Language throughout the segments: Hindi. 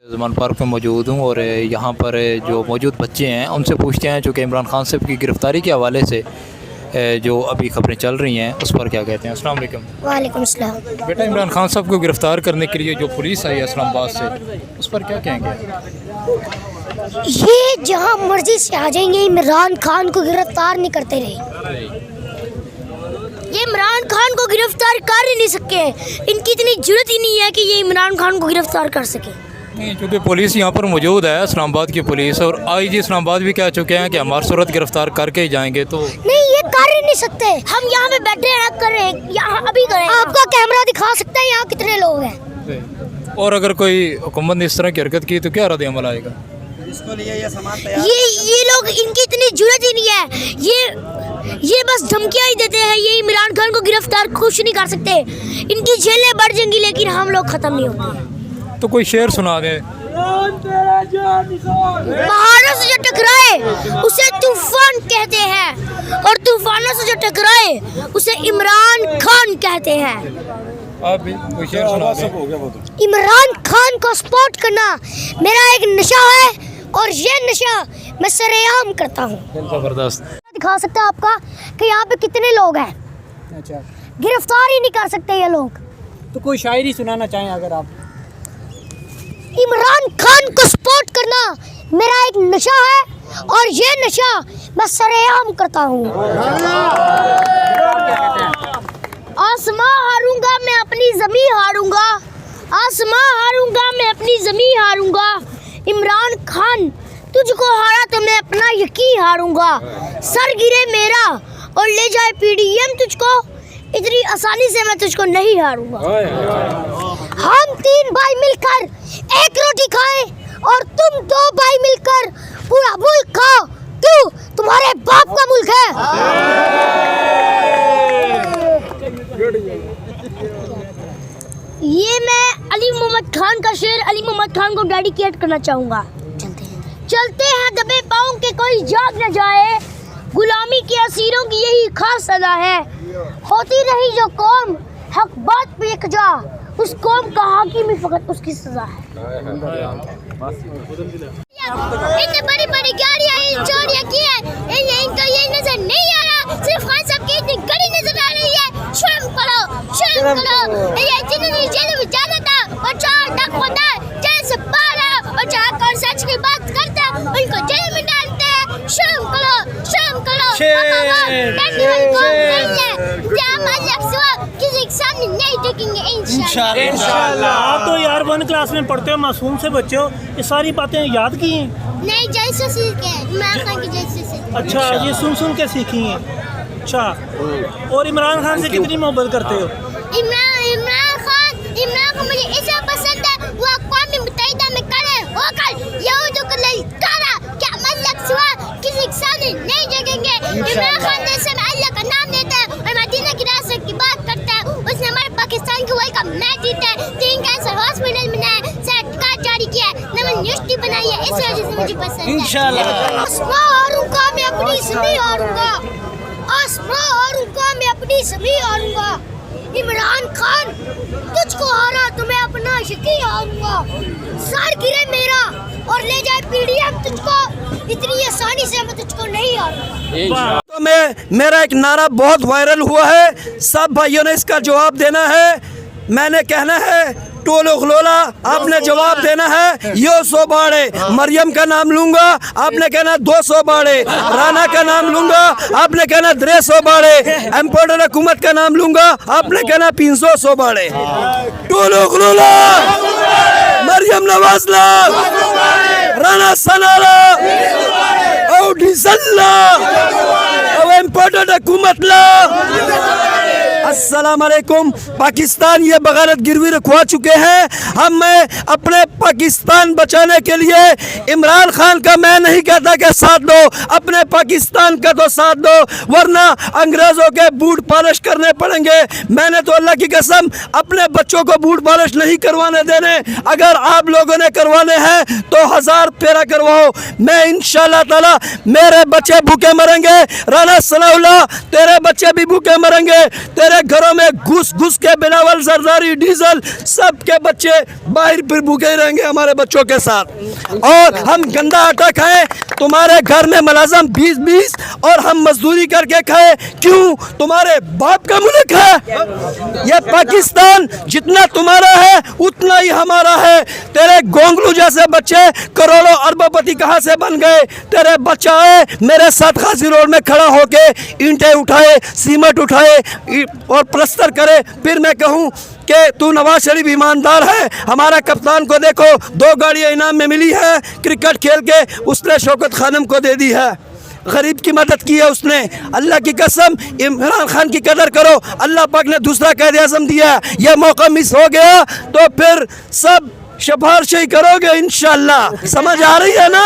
ज़मान पार्क में मौजूद हूँ और यहाँ पर जो मौजूद बच्चे हैं उनसे पूछते हैं चूँकि इमरान खान साहब की गिरफ़्तारी के हवाले से जो अभी खबरें चल रही हैं उस पर क्या कहते हैं। अस्सलाम वालेकुम। वालेकुम सलाम। बेटा, इमरान खान साहब को गिरफ़्तार करने के लिए जो पुलिस आई है इस्लामाबाद से, उस पर क्या कहेंगे? ये जहाँ मर्जी से आ जाएंगे, इमरान खान को गिरफ्तार नहीं करते रहे। ये इमरान खान को गिरफ्तार कर ही नहीं सके, इनकी इतनी जरूरत ही नहीं है कि ये इमरान खान को गिरफ्तार कर सके। नहीं, चूँकि पुलिस यहाँ पर मौजूद है, इस्लामाबाद की पुलिस, और आईजी इस्लामाबाद भी कह चुके हैं कि हमारी सूरत गिरफ़्तार करके ही जाएंगे। तो नहीं, ये कर ही नहीं सकते। हम यहाँ पे बैठे हैं, करें यहाँ अभी करें। आपका कैमरा दिखा सकता है यहाँ कितने लोग हैं। और अगर कोई हुकूमत ने इस तरह की हरकत की तो क्या रद्द अमल आएगा? इसको लिए ये सामान तैयार। ये लोग, इनकी इतनी जरूरत ही नहीं है। ये बस धमकियाँ ही देते हैं। ये इमरान खान को गिरफ्तार कुछ नहीं कर सकते। इनकी जेलें बढ़ जाएंगी लेकिन हम लोग ख़त्म नहीं होंगे। तो कोई शेर सुना दे। पहाड़ों से जो टकराए उसे तूफान कहते हैं, और तूफानों से जो टकराए उसे इमरान खान कहते हैं। आप भी कोई शेर सुना दे। इमरान खान को सपोर्ट करना मेरा एक नशा है, और ये नशा मैं सरेआम करता हूँ। ज़बरदस्त। दिखा सकता है आपका कि यहाँ पे कितने लोग हैं। अच्छा, गिरफ्तार ही नहीं कर सकते ये लोग। तो कोई शायरी सुनाना चाहें अगर आप? इमरान खान को सपोर्ट करना मेरा एक नशा है, और ये नशा मैं सरेआम करता हूँ। आसमां हारूंगा मैं अपनी ज़मीं हारूंगा, आसमां हारूंगा मैं अपनी ज़मीं हारूंगा। इमरान खान तुझको हारा तो मैं अपना यकीन हारूंगा। सर गिरे मेरा और ले जाए पीडीएम तुझको, इतनी आसानी से मैं तुझको नहीं हारूंगा। हम 3 भाई मिलकर एक रोटी खाए और तुम 2 भाई मिलकर पूरा मुल्क खाओ। क्यों? तुम्हारे बाप का मुल्क है। ये मैं अली मोहम्मद खान का शेर अली मोहम्मद खान को डेडिकेट करना चाहूँगा। चलते हैं दबे पाँव के कोई जाग न जाए, गुलामी के असीरों की यही खास सजा है। होती रही जो कौम हक बात पे एकजा, उस कौम का हाकिम ही फकत उसकी सजा है। इतनी बड़ी बड़ी गाड़ियाँ चोरियाँ की है, इनको ये नजर नहीं आ रहा, सिर्फ खान साहब की इतनी गाड़ी नजर आ रही है। शर्म करो, शर्म करो। ये जिन्होंने जेल में जाना था और 4 डाकुदार जेल से बाहर आए और जाकर सच की बात करते हैं, उनको जेल में डालते हैं। शर्म करो, शर्म करो। किसी के सामने नहीं देखेंगे इंशाल्लाह। आप तो यार 1 क्लास में पढ़ते हो, मासूम से बच्चे हो, ये सारी बातें याद की हैं? नहीं, जैसे सीखे इमरान खान की जैसे से। अच्छा, ये सुन के सीखी हैं। अच्छा, और इमरान खान से कितनी मोहब्बत करते हो? इमरान को मुझे ऐसा पसंद है, वो अक़वाम मुत्तहिदा में खड़े होकर यहूद को ललकारा, क्या मतलब सिवा किसी के सामने नहीं जगेंगे। इमरान खान जैसे अल्लाह का नाम लेता है और मदीना की रास्ते की बात करता है। उसने हमारे पाकिस्तान के वर्ल्ड कप मैच जीता है, 3 कैंसर हॉस्पिटल बनाया, सर्टिफिकेट जारी किया है, नमन यूनिवर्सिटी बनाई है। इस वजह से मुझे पसंद है। इंशाल्लाह। आसमां हारूंगा मैं अपनी ज़मीं हारूंगा, आसमां हारूंगा मैं अपनी ज़मीं हारूंगा। इमरान खान तुझको हारा तो मैं अपना यकीन हारूंगा। सर गिरे मेरा और ले जाए पीडीएम तुझको, इतनी आसानी से मैं तुझको नहीं हारूंगा। तो मेरा एक नारा बहुत वायरल हुआ है, सब भाइयों ने इसका जवाब देना है। मैंने कहना है टोलो खलोला, आपने जवाब देना है यो 100 बाड़े। मरियम का नाम लूंगा, आपने कहना 200 बाड़े। राना का नाम लूंगा, आपने कहना 300 बाड़े। एम्पोर्टर हुकूमत का नाम लूंगा, आपने कहना 300 बाड़े। टोलो खलोला, मरियम नवाज ला, राना सनारा, इम्पोर्टेड हुकूमत ला। अस्सलाम वालेकुम। पाकिस्तान ये बगावत गिरवी रखवा चुके हैं। मैं अपने पाकिस्तान बचाने के लिए इमरान खान का मैं नहीं कहता कि साथ दो, अपने पाकिस्तान का तो साथ दो, वरना अंग्रेज़ों के बूट पॉलिश करने पड़ेंगे। मैंने तो अल्लाह की कसम अपने बच्चों को बूट पॉलिश नहीं करवाने देने। अगर आप लोगों ने करवाने हैं तो 1000 फेरा करवाओ। मैं इंशाअल्लाह ताला मेरे बच्चे भूखे मरेंगे। राना सनाउल्लाह तेरे बच्चे भी भूखे मरेंगे। तेरे घरों में घुस घुस के बिलावल, जरदारी, डीजल सबके बच्चे बाहर फिर भूखे ही रहेंगे हमारे बच्चों के साथ। और हम गंदा आटा खाएं, तुम्हारे घर में मुलाजम 20-20 और हम मजदूरी करके खाएं। क्यों? तुम्हारे बाप का मुल्क है ये पाकिस्तान। जितना तुम्हारा है उतना ही हमारा है। तेरे गोंगलू जैसे बच्चे करोड़ों अरबपति कहाँ से बन गए? तेरे बच्चा है मेरे साथ खासी रोड में खड़ा होके ईंटें उठाए, सीमेंट उठाए और प्लस्तर करे, फिर मैं कहूँ कि तू नवाज शरीफ ईमानदार है। हमारा कप्तान को देखो 2 गाड़ियाँ इनाम में मिली है क्रिकेट खेल के, उसने शौकत खानम को दे दी है। गरीब की मदद की है उसने। अल्लाह की कसम इमरान खान की कदर करो। अल्लाह पाक ने दूसरा कायदे आज़म दिया है। यह मौका मिस हो गया तो फिर सब सिफारिश करोगे इंशाल्लाह। समझ आ रही है ना?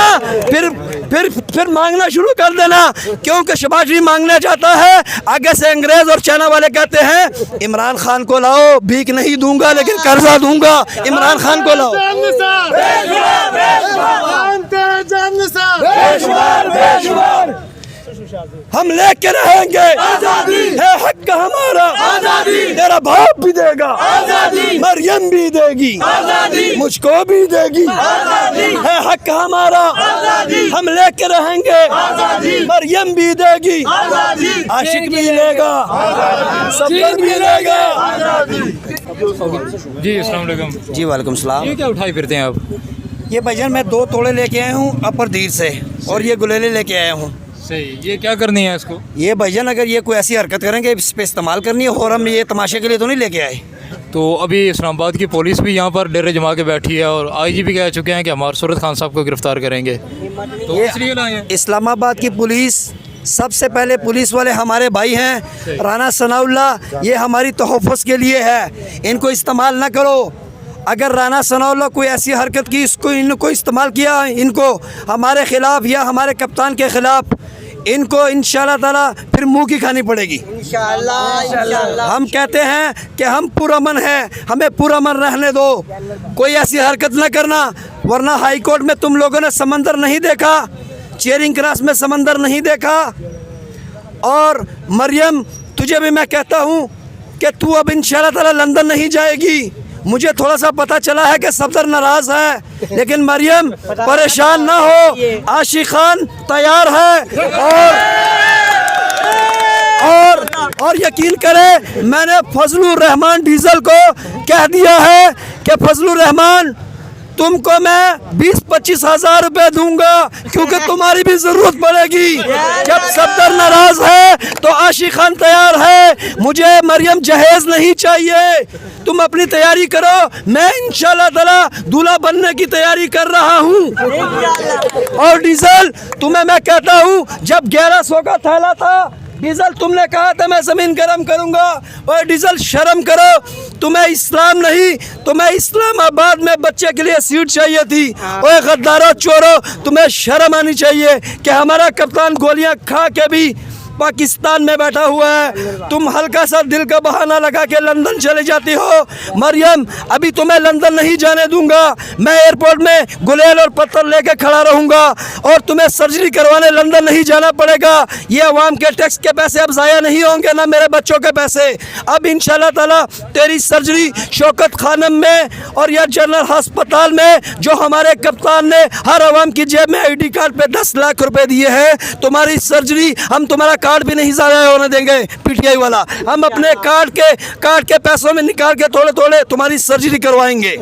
फिर मांगना शुरू कर देना, क्योंकि शबाजी मांगना चाहता है। आगे से अंग्रेज और चाइना वाले कहते हैं इमरान खान को लाओ, भीख नहीं दूंगा लेकिन कर्जा दूंगा। इमरान खान को लाओ। हम लेके रहेंगे है हक का हमारा। तेरा बाप भी देगा, मरियम भी देगी, मुझको भी देगी। है हक का हमारा, हम लेके रहेंगे। मरियम भी देगी, आशिक भी लेगा, सफर भी लेगा। जी अस्सलाम वालेकुम। जी वालेकुम सलाम। ये क्या उठाई फिरते हैं आप? ये भाईजान मैं 2 तोड़े लेके आया हूँ अपर दीर से, और ये गुलेले लेके आया हूँ। सही, ये क्या करनी है इसको? ये भाईजान अगर ये कोई ऐसी हरकत करेंगे इस पे इस्तेमाल करनी है, और हम ये तमाशे के लिए तो नहीं लेके आए। तो अभी इस्लामाबाद की पुलिस भी यहाँ पर डेरे जमा के बैठी है और आईजी कह चुके हैं कि हमारे सूरत खान साहब को गिरफ्तार करेंगे, तो इसलिए लाए हैं। इस्लामाबाद की पुलिस सबसे पहले पुलिस वाले हमारे भाई हैं। राना सनाउल्लाह ये हमारी तहफ़्फ़ुज़ के लिए है, इनको इस्तेमाल ना करो। अगर राना सनाउल्लाह कोई ऐसी हरकत की, इनको इस्तेमाल किया इनको हमारे ख़िलाफ़ या हमारे कप्तान के ख़िलाफ़, इनको इंशाल्लाह ताला फिर मुंह की खानी पड़ेगी। इंशाल्लाह। हम कहते हैं कि हम पुरअमन हैं, हमें पुरअमन रहने दो, कोई ऐसी हरकत न करना, वरना हाई कोर्ट में तुम लोगों ने समंदर नहीं देखा, चेरिंग क्रॉस में समंदर नहीं देखा। और मरियम तुझे भी मैं कहता हूँ कि तू अब इंशाल्लाह ताला लंदन नहीं जाएगी। मुझे थोड़ा सा पता चला है कि सफदर नाराज है, लेकिन मरियम परेशान ना हो, आशिक खान तैयार है। और यकीन करें मैंने फजलुर रहमान डीजल को कह दिया है कि फजलुर रहमान तुमको मैं 20-25 हज़ार रुपए दूंगा, क्योंकि तुम्हारी भी जरूरत पड़ेगी। जब सफदर नाराज है तो आशिक खान तैयार है। मुझे मरियम जहेज नहीं चाहिए, तुम अपनी तैयारी करो, मैं इंशाल्लाह ताला दूल्हा बनने की तैयारी कर रहा हूँ। और डीजल तुम्हें मैं कहता हूँ, जब 1100 का थैला था डीजल तुमने कहा था मैं ज़मीन गर्म करूँगा। और डीजल शर्म करो, तुम्हें इस्लाम नहीं, तुम्हें इस्लामाबाद में बच्चे के लिए सीट चाहिए थी। ओए गद्दारो चोरो, तुम्हें शर्म आनी चाहिए कि हमारा कप्तान गोलियां खा के भी पाकिस्तान में बैठा हुआ है। तुम हल्का सा दिल का बहाना लगा के लंदन चले जाती हो। मरियम अभी तुम्हें लंदन नहीं जाने दूंगा, मैं एयरपोर्ट में गुलेल और पत्थर लेके खड़ा रहूंगा, और तुम्हें सर्जरी करवाने लंदन नहीं जाना पड़ेगा। ये अवाम के टैक्स के पैसे अब ज़ाया नहीं होंगे, ना मेरे बच्चों के पैसे। अब इंशाल्लाह ताला तेरी सर्जरी शौकत खानम में और या जनरल अस्पताल में, जो हमारे कप्तान ने हर अवाम की जेब में ID कार्ड पे 10 लाख रुपए दिए हैं, तुम्हारी सर्जरी हम तुम्हारा कार्ड भी नहीं ज़ाया होने देंगे। PTI वाला हम अपने कार्ड के पैसों में निकाल के थोड़े थोड़े तुम्हारी सर्जरी करवाएंगे।